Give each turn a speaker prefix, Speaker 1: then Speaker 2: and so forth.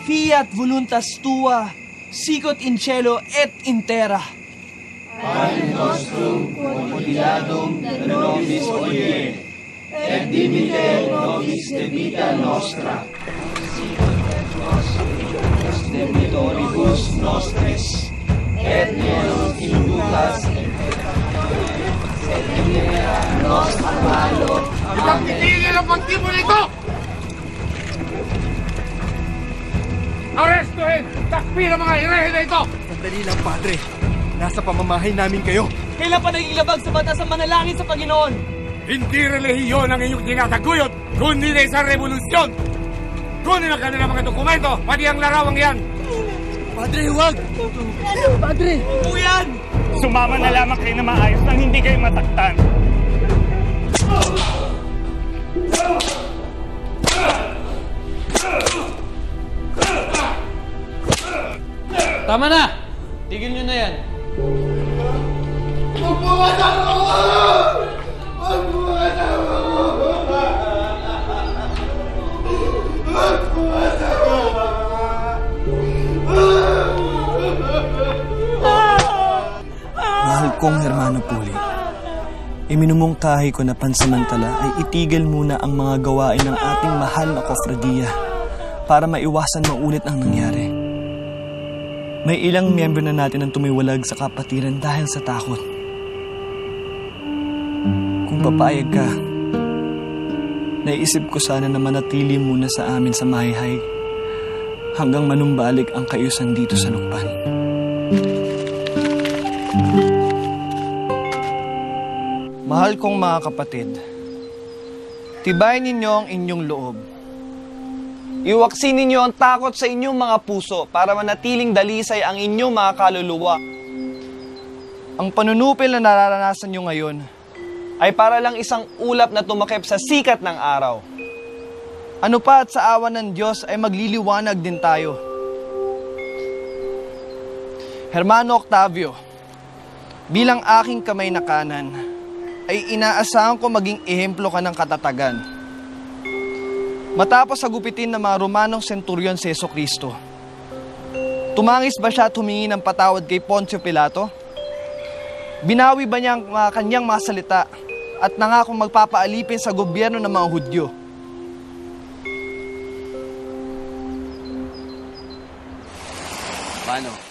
Speaker 1: fiat voluntas tua, sicut in cielo et in terra.
Speaker 2: Panem nostrum quotidianum da nobis hodie, et dimitte nobis debita nostra, sicut et nos dimittamos debitoribus nostris, et ne nos inducas in tentationem, sed libera nos a malo.
Speaker 3: Isang titigil ang pagtibo nito! Arestuhin! Takpi ng mga herehe na ito!
Speaker 4: Sandali lang, Padre. Nasa pamamahay namin kayo.
Speaker 1: Kailan pa naging labag sa batas ang manalangin sa Panginoon?
Speaker 3: Hindi relihiyon ang inyong tinataguyod, kundi na isang revolusyon! Kunin ang kanilang mga dokumento, pati ang larawang yan!
Speaker 4: Padre, huwag! Padre!
Speaker 1: Uyan!
Speaker 5: Sumama na lamang kayo na maayos nang hindi kayo mataktan.
Speaker 1: Tama na! Tigil nyo na yan.
Speaker 6: Mahal kong Hermano Puli, iminumungkahi ko na pansamantala ay itigil muna ang mga gawain ng ating mahal na kofradiya para maiwasan maulit ang nangyari. May ilang miyembro na natin ang tumiwalag sa kapatiran dahil sa takot. Kung papayag ka, naisip ko sana na manatili muna sa amin sa Mayhay hanggang manumbalik ang kaayusan dito sa Lukban. Mahal kong mga kapatid, tibayin ninyo ang inyong loob. Iwaksin ninyo ang takot sa inyong mga puso para manatiling dalisay ang inyong mga kaluluwa. Ang panunupil na nararanasan nyo ngayon ay para lang isang ulap na tumakip sa sikat ng araw. Ano pa at sa awa ng Diyos ay magliliwanag din tayo. Hermano Octavio, bilang aking kamay na kanan, ay inaasahan ko maging ehemplo ka ng katatagan. Matapos sagupitin ng mga Romanong senturyon si Jesucristo, tumangis ba siya at humingi ng patawad kay Poncio Pilato? Binawi ba niya ang kanyang mga salita at nangakong magpapaalipin sa gobyerno ng mga Hudyo?
Speaker 4: Paano?